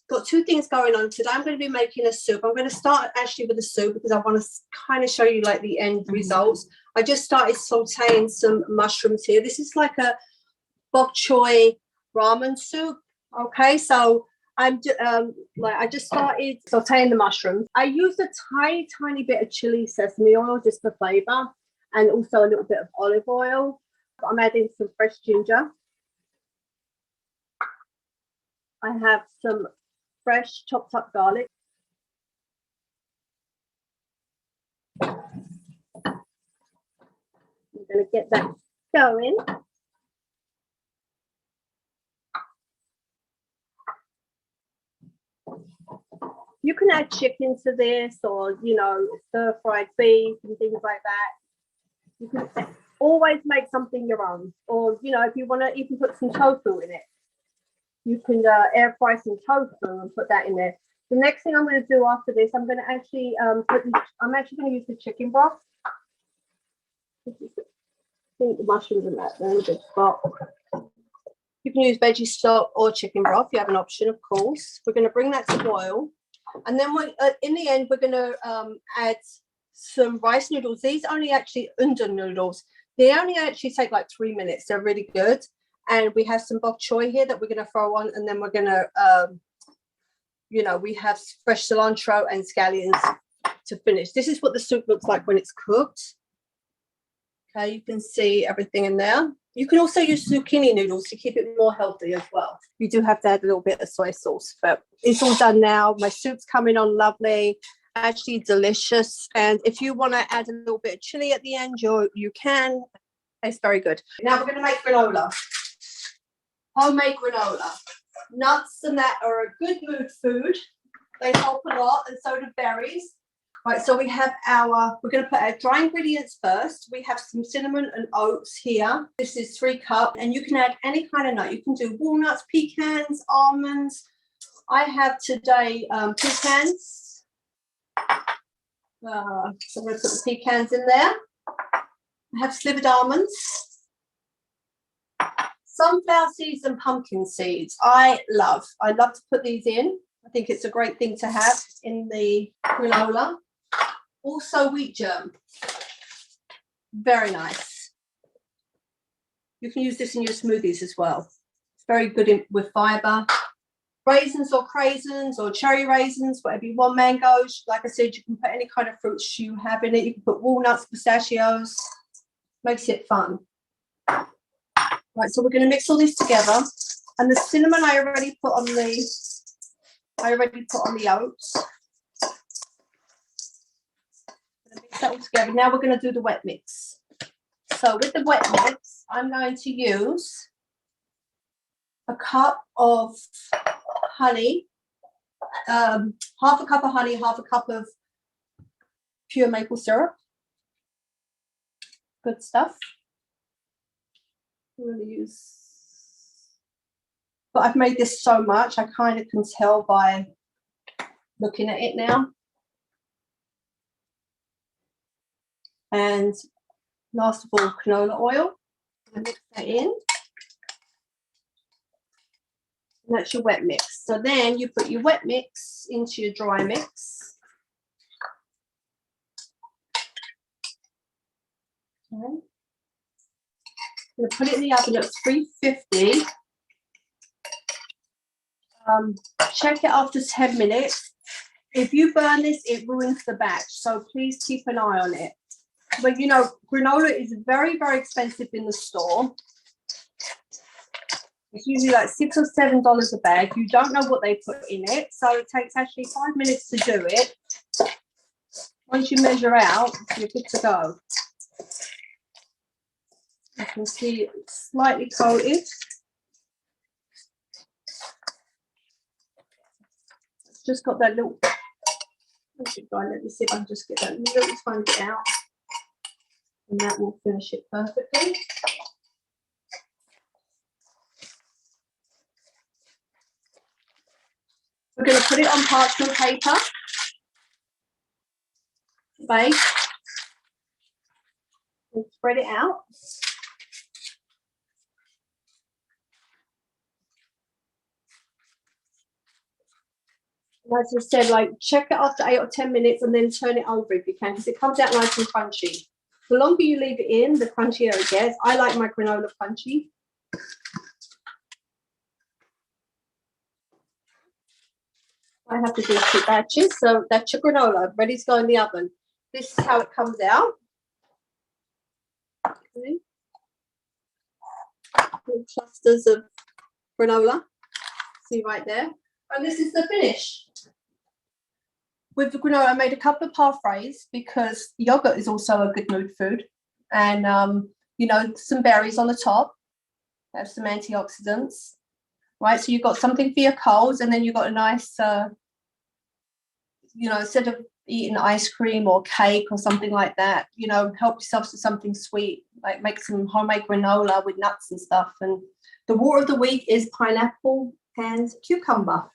got two things going on today. I'm going to be making a soup. I'm going to start actually with the soup because I want to kind of show you like the end results. I just started sauteing some mushrooms here. This is like a Bok Choy ramen soup. Okay, so I just started sauteing the mushrooms. I used a tiny bit of chili sesame oil just for flavor, and also a little bit of olive oil. I'm adding some fresh ginger. I have some fresh chopped up garlic. I'm going to get that going. You can add chicken to this, or, you know, stir-fried beef and things like that. You can always make something your own. Or, you know, if you want to even put some tofu in it, you can air fry some tofu and put that in there. The next thing I'm going to do after this, I'm going to actually I'm actually going to use the chicken broth. I think the mushrooms and that, they're in a good spot. You can use veggie stock or chicken broth. You have an option, of course. We're going to bring that to boil. And then in the end, we're going to add some rice noodles. These only actually udon noodles. They only actually take like 3 minutes. They're really good. And we have some bok choy here that we're going to throw on. And then we're going to, you know, we have fresh cilantro and scallions to finish. This is what the soup looks like when it's cooked. Okay, you can see everything in there. You can also use zucchini noodles to keep it more healthy as well. You do have to add a little bit of soy sauce, but it's all done now. My soup's coming on lovely, actually delicious. And if you want to add a little bit of chili at the end, you can. It's very good. Now we're going to make granola. Homemade granola. Nuts and that are a good mood food. They help a lot, and so do berries. Right, so we have we're going to put our dry ingredients first. We have some cinnamon and oats here. This is 3 cups, and you can add any kind of nut. You can do walnuts, pecans, almonds. I have today pecans. So I'm going to put the pecans in there. I have slivered almonds. Sunflower seeds and pumpkin seeds. I love to put these in. I think it's a great thing to have in the granola. Also wheat germ. Very nice. You can use this in your smoothies as well. It's very good with fiber. Raisins or craisins or cherry raisins, whatever you want. Mangoes, like I said, you can put any kind of fruits you have in it. You can put walnuts, pistachios. Makes it fun. Right, so we're going to mix all this together. And the cinnamon I already put on the oats. Mix that all together. Now we're going to do the wet mix. So with the wet mix, I'm going to use a cup of honey, half a cup of honey, half a cup of pure maple syrup. Good stuff. I'm going to use, but I've made this so much, I kind of can tell by looking at it now. And last of all, canola oil. And mix that in. And that's your wet mix. So then you put your wet mix into your dry mix. Okay. I'm going to put it in the oven at 350. Check it after 10 minutes. If you burn this, it ruins the batch. So please keep an eye on it. But you know, granola is very, very expensive in the store. It's usually like $6 or $7 a bag. You don't know what they put in it. So it takes actually 5 minutes to do it. Once you measure out, you're good to go. You can see it's slightly coated. It's just got that little, let me see if I can just get that little tiny bit out. And that will finish it perfectly. We're going to put it on parchment paper. Bake. And spread it out. As I said, like check it after 8 or 10 minutes and then turn it over if you can, because it comes out nice and crunchy. The longer you leave it in, the crunchier it gets. I like my granola crunchy. I have to do 2 batches. So that's your granola ready to go in the oven. This is how it comes out. Okay. Little clusters of granola. See right there. And this is the finish. With the granola, I made a couple of parfaits because yogurt is also a good mood food. And, you know, some berries on the top. Have some antioxidants. Right, so you've got something for your colds, and then you've got a nice, you know, instead of eating ice cream or cake or something like that, you know, help yourself to something sweet, like make some homemade granola with nuts and stuff. And the water of the week is pineapple and cucumber.